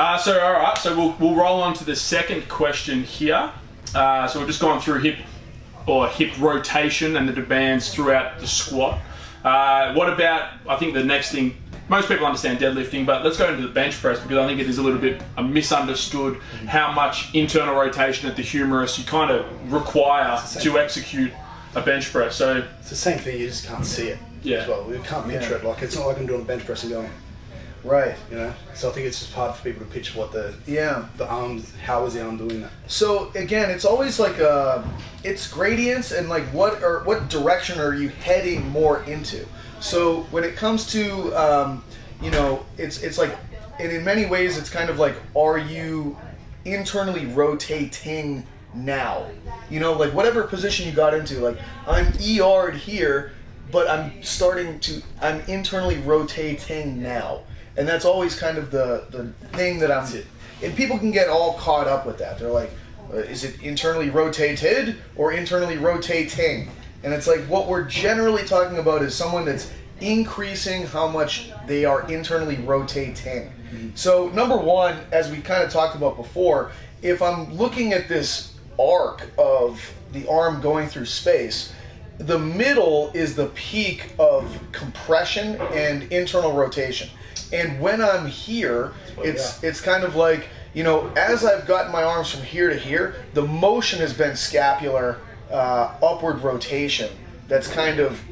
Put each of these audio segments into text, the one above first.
All right, so we'll roll on to the second question here. So we've just gone through hip rotation and the demands throughout the squat. What about, I think the next thing, most people understand deadlifting, but let's go into the bench press, because I think it is a little bit misunderstood how much internal rotation at the humerus you kind of require to execute a bench press. So it's the same thing, you just can't see it as well. We can't picture it. Like, it's not like I'm doing a bench press and going, right. You know? So I think it's just hard for people to picture what the arms, how is the arm doing that? So again, it's always like it's gradients and like what direction are you heading more into? So when it comes to it's like, and in many ways it's kind of like, are you internally rotating now? You know, like whatever position you got into, like I'm ER'd here, but I'm internally rotating now. And that's always kind of the thing that and people can get all caught up with that. They're like, is it internally rotated or internally rotating? And it's like, what we're generally talking about is someone that's increasing how much they are internally rotating. Mm-hmm. So number one, as we kind of talked about before, if I'm looking at this arc of the arm going through space, the middle is the peak of compression and internal rotation. And when I'm here, it's kind of like, you know, as I've gotten my arms from here to here, the motion has been scapular upward rotation. That's kind of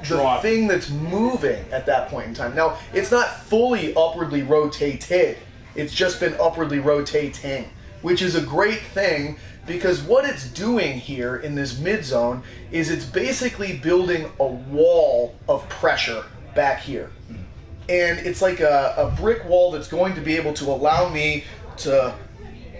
the thing that's moving at that point in time. Now, it's not fully upwardly rotated. It's just been upwardly rotating, which is a great thing, because what it's doing here in this mid zone is it's basically building a wall of pressure back here. And it's like a brick wall that's going to be able to allow me to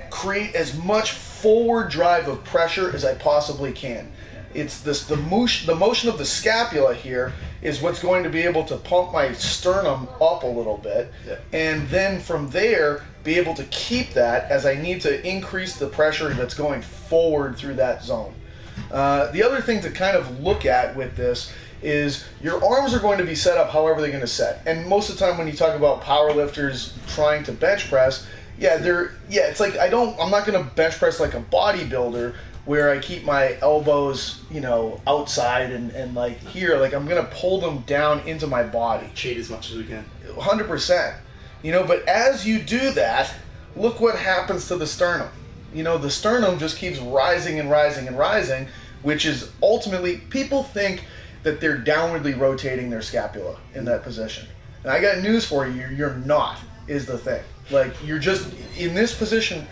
create as much forward drive of pressure as I possibly can. It's the motion of the scapula here is what's going to be able to pump my sternum up a little bit, and then from there be able to keep that as I need to increase the pressure that's going forward through that zone. The other thing to kind of look at with this is your arms are going to be set up however they're going to set. And most of the time when you talk about power lifters trying to bench press, it's like I'm not going to bench press like a bodybuilder where I keep my elbows, you know, outside and like here, like I'm going to pull them down into my body. Cheat as much as we can. 100%. You know, but as you do that, look what happens to the sternum. You know, the sternum just keeps rising and rising and rising, which is ultimately, people think that they're downwardly rotating their scapula in that position. And I got news for you, you're not, is the thing. Like, you're just, in this position,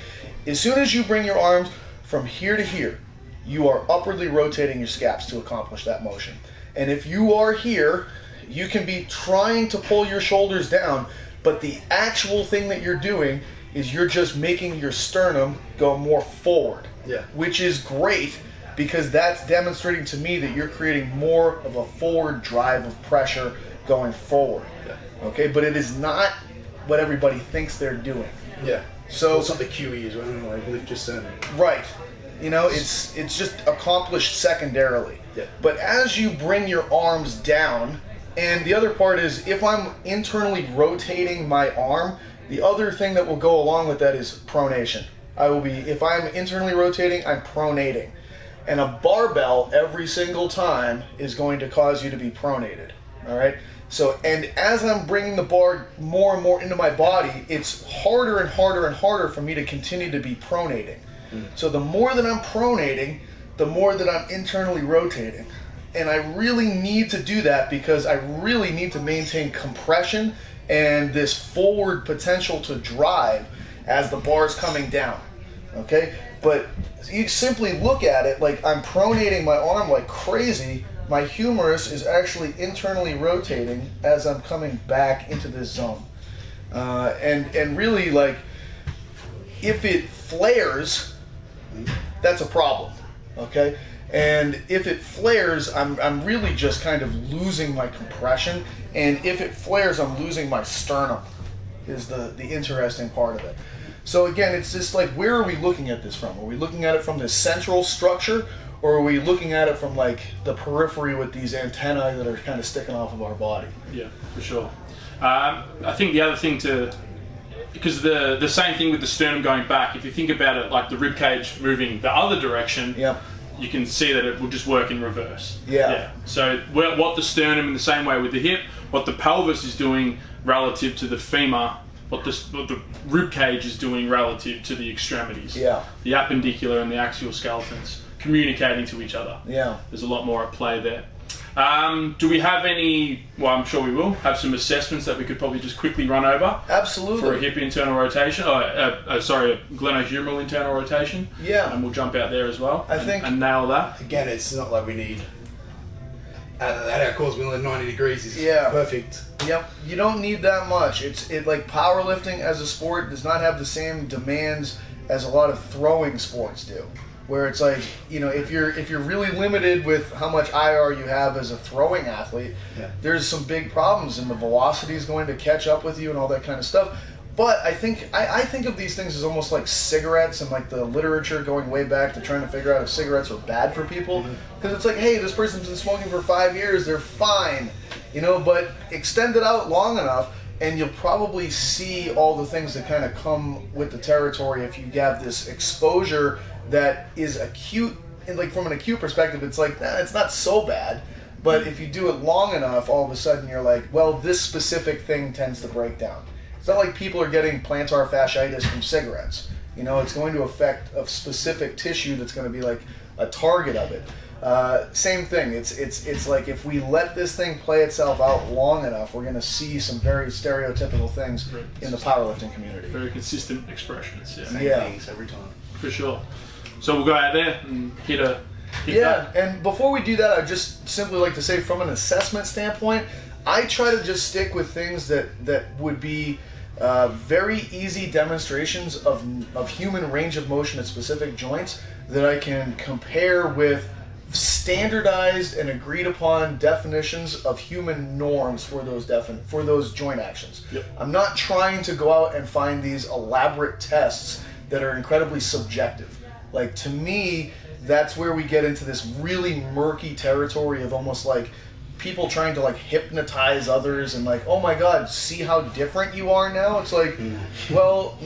as soon as you bring your arms from here to here, you are upwardly rotating your scaps to accomplish that motion. And if you are here, you can be trying to pull your shoulders down, but the actual thing that you're doing is you're just making your sternum go more forward, which is great, because that's demonstrating to me that you're creating more of a forward drive of pressure going forward. Okay, but it is not what everybody thinks they're doing. So it's not the QE as well, like lift your sternum. Right. You know, it's just accomplished secondarily. But as you bring your arms down, and the other part is, if I'm internally rotating my arm, the other thing that will go along with that is pronation. If I'm internally rotating, I'm pronating. And a barbell every single time is going to cause you to be pronated, all right? So, and as I'm bringing the bar more and more into my body, it's harder and harder and harder for me to continue to be pronating. So the more that I'm pronating, the more that I'm internally rotating. And I really need to do that because I really need to maintain compression and this forward potential to drive as the bar's coming down, okay? But you simply look at it like I'm pronating my arm like crazy. My humerus is actually internally rotating as I'm coming back into this zone. And really, like, if it flares, that's a problem, okay? And if it flares, I'm really just kind of losing my compression. And if it flares, I'm losing my sternum, is the interesting part of it. So again, it's just like, where are we looking at this from? Are we looking at it from the central structure, or are we looking at it from like the periphery with these antennae that are kind of sticking off of our body? Yeah, for sure. I think the other thing to because the same thing with the sternum going back. If you think about it, like the rib cage moving the other direction, you can see that it will just work in reverse. So what the sternum, in the same way with the hip, what the pelvis is doing relative to the femur, what the rib cage is doing relative to the extremities. The appendicular and the axial skeletons communicating to each other. There's a lot more at play there. Do we have any, well, I'm sure we will, have some assessments that we could probably just quickly run over? Absolutely. For a hip internal rotation, a glenohumeral internal rotation. And we'll jump out there as well and nail that. Again, it's not like we need, at our course, we only 90 degrees is perfect. You don't need that much. It like powerlifting as a sport does not have the same demands as a lot of throwing sports do. Where it's like, you know, if you're really limited with how much IR you have as a throwing athlete, there's some big problems, and the velocity is going to catch up with you and all that kind of stuff. But I think of these things as almost like cigarettes, and like the literature going way back to trying to figure out if cigarettes are bad for people. Because it's like, hey, this person's been smoking for 5 years, they're fine, you know. But extend it out long enough, and you'll probably see all the things that kind of come with the territory if you have this exposure that is acute. And like from an acute perspective, it's like, it's not so bad. But if you do it long enough, all of a sudden you're like, well, this specific thing tends to break down. It's not like people are getting plantar fasciitis from cigarettes. You know, it's going to affect a specific tissue that's going to be like a target of it. Same thing. It's like if we let this thing play itself out long enough, we're going to see some very stereotypical things in the powerlifting community. Very consistent expressions. Same things every time. For sure. So we'll go out there and hit that. And before we do that, I'd just simply like to say, from an assessment standpoint, I try to just stick with things that would be very easy demonstrations of human range of motion at specific joints that I can compare with standardized and agreed upon definitions of human norms for those joint actions. I'm not trying to go out and find these elaborate tests that are incredibly subjective. Like, to me, that's where we get into this really murky territory of almost like people trying to like hypnotize others and like, oh my God, see how different you are now? It's like, well,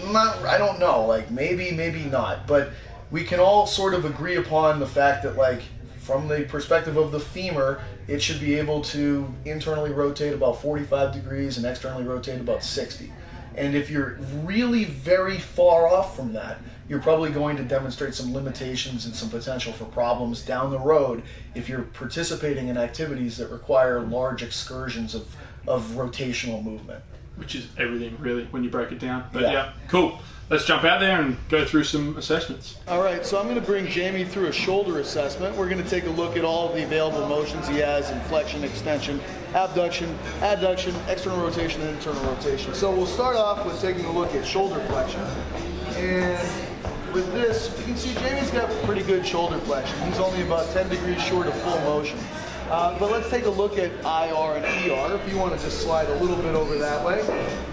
I don't know, like maybe not, but we can all sort of agree upon the fact that, like, from the perspective of the femur, it should be able to internally rotate about 45 degrees and externally rotate about 60. And if you're really very far off from that, you're probably going to demonstrate some limitations and some potential for problems down the road if you're participating in activities that require large excursions of rotational movement. Which is everything, really, when you break it down. But yeah, cool. Let's jump out there and go through some assessments. All right, so I'm going to bring Jamie through a shoulder assessment. We're going to take a look at all of the available motions he has in flexion, extension, abduction, adduction, external rotation, and internal rotation. So we'll start off with taking a look at shoulder flexion. And with this, you can see Jamie's got pretty good shoulder flexion. He's only about 10 degrees short of full motion. But let's take a look at IR and ER, if you want to just slide a little bit over that way.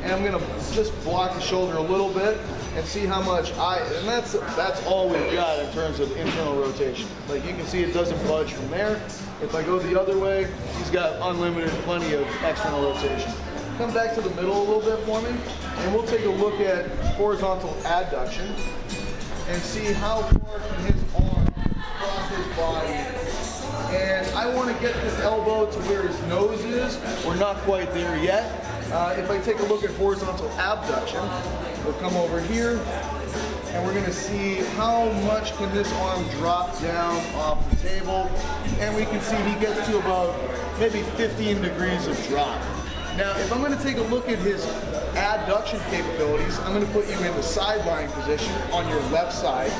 And I'm going to just block the shoulder a little bit and see how much and that's all we've got in terms of internal rotation. Like, you can see it doesn't budge from there. If I go the other way, he's got unlimited, plenty of external rotation. Come back to the middle a little bit for me, and we'll take a look at horizontal adduction and see how far can his arm cross his body. And I want to get this elbow to where his nose is. We're not quite there yet. If I take a look at horizontal abduction, we'll come over here, and we're going to see how much can this arm drop down off the table. And we can see he gets to about maybe 15 degrees of drop. Now, if I'm going to take a look at his adduction capabilities, I'm going to put you in the sideline position on your left side.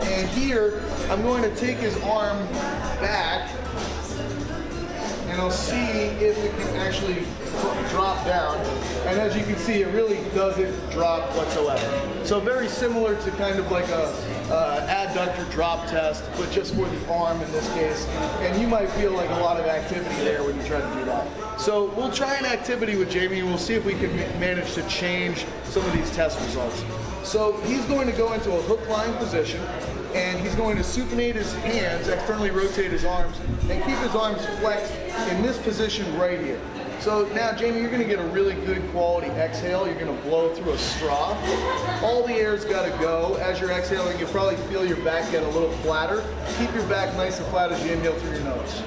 And here, I'm going to take his arm back, and I'll see if it can actually drop down. And as you can see, it really doesn't drop whatsoever. So very similar to kind of like a adductor drop test, but just for the arm in this case. And you might feel like a lot of activity there when you try to do that. So we'll try an activity with Jamie, and we'll see if we can manage to change some of these test results. So he's going to go into a hook lying position, and he's going to supinate his hands, externally rotate his arms, and keep his arms flexed in this position right here. So now, Jamie, you're going to get a really good quality exhale. You're going to blow through a straw. All the air's got to go. As you're exhaling, you'll probably feel your back get a little flatter. Keep your back nice and flat as you inhale through your nose.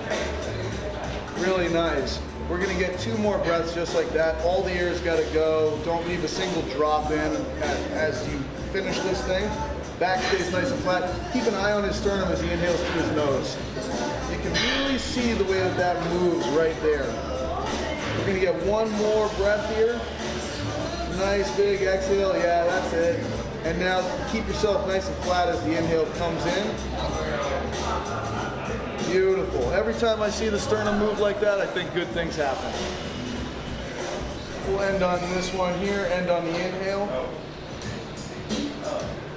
Really nice. We're going to get 2 more breaths just like that. All the air's got to go. Don't leave a single drop in as you finish this thing. Back stays nice and flat. Keep an eye on his sternum as he inhales through his nose. You can really see the way that moves right there. We're going to get 1 more breath here. Nice big exhale. Yeah, that's it. And now keep yourself nice and flat as the inhale comes in. Beautiful. Every time I see the sternum move like that, I think good things happen. We'll end on this one here, end on the inhale.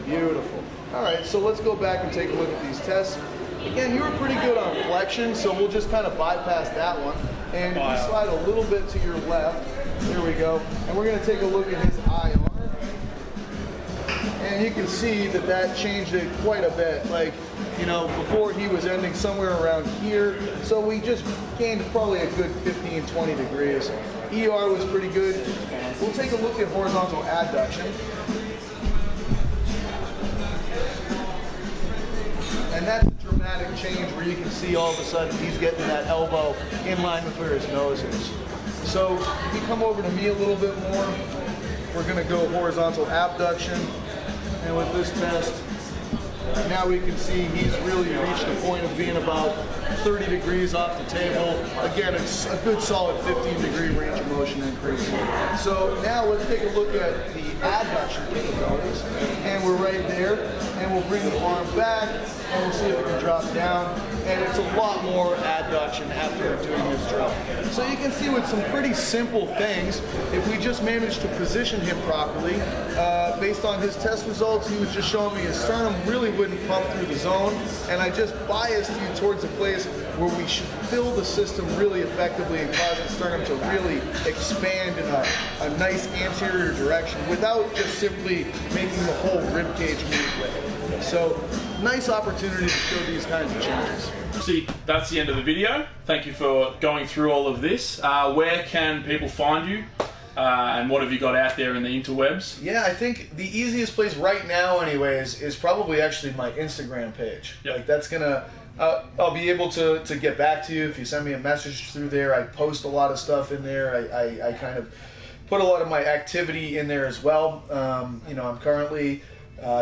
Beautiful. All right, so let's go back and take a look at these tests. Again, you were pretty good on flexion, so we'll just kind of bypass that one. And if you slide a little bit to your left, there we go. And we're going to take a look at his IR. And you can see that that changed it quite a bit. Like, you know, before he was ending somewhere around here. So we just gained probably a good 15, 20 degrees. ER was pretty good. We'll take a look at horizontal adduction. And that's a dramatic change where you can see all of a sudden he's getting that elbow in line with where his nose is. So if you come over to me a little bit more, we're going to go horizontal abduction. And with this test, now we can see he's really reached the point of being about 30 degrees off the table. Again, it's a good solid 15-degree range of motion increase. So now let's take a look at the adduction capabilities. And we're right there. And we'll bring the arm back, and we'll see if it can drop down. And it's a lot more adduction after doing this drill. So you can see with some pretty simple things, if we just manage to position him properly, based on his test results, he was just showing me his sternum really wouldn't pump through the zone. And I just biased you towards a place where we should fill the system really effectively and cause the sternum to really expand in a nice anterior direction without just simply making the whole rib cage move with it. So, nice opportunity to show these kinds of changes. See, that's the end of the video. Thank you for going through all of this. Where can people find you? And what have you got out there in the interwebs? Yeah, I think the easiest place right now anyways is probably actually my Instagram page. Yep. Like that's gonna, I'll be able to get back to you if you send me a message through there. I post a lot of stuff in there. I kind of put a lot of my activity in there as well. You know, I'm currently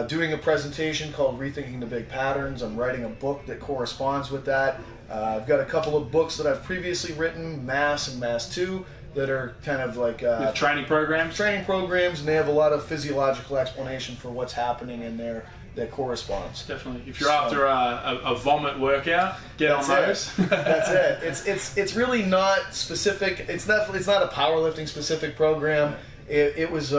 doing a presentation called Rethinking the Big Patterns. I'm writing a book that corresponds with that. I've got a couple of books that I've previously written, Mass and Mass 2, that are kind of like With training programs? Training programs, and they have a lot of physiological explanation for what's happening in there that corresponds. Definitely. If you're after a vomit workout, get on those. That's it. It's really not specific. It's not a powerlifting specific program. It was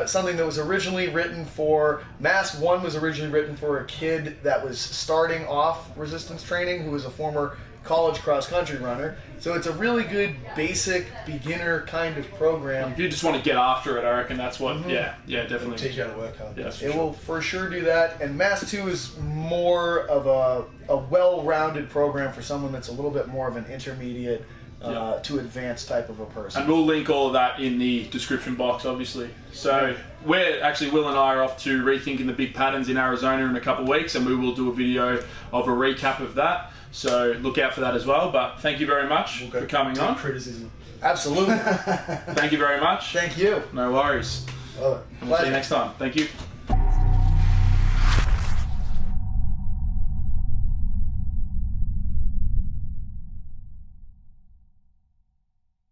something that was originally written for, Mass 1 was originally written for a kid that was starting off resistance training who was a former college cross-country runner. So it's a really good basic beginner kind of program. If you just want to get after it, I reckon that's what, yeah, definitely. It'll teach you how to work hard. Yeah, It will for sure do that. And Mass 2 is more of a well-rounded program for someone that's a little bit more of an intermediate to advanced type of a person. And we'll link all of that in the description box, obviously. So Will and I are off to Rethinking the Big Patterns in Arizona in a couple of weeks, and we will do a video of a recap of that. So look out for that as well. But thank you very much for coming on. Criticism. Absolutely. Thank you very much. Thank you. No worries. Love it. And we'll see you next time. Thank you.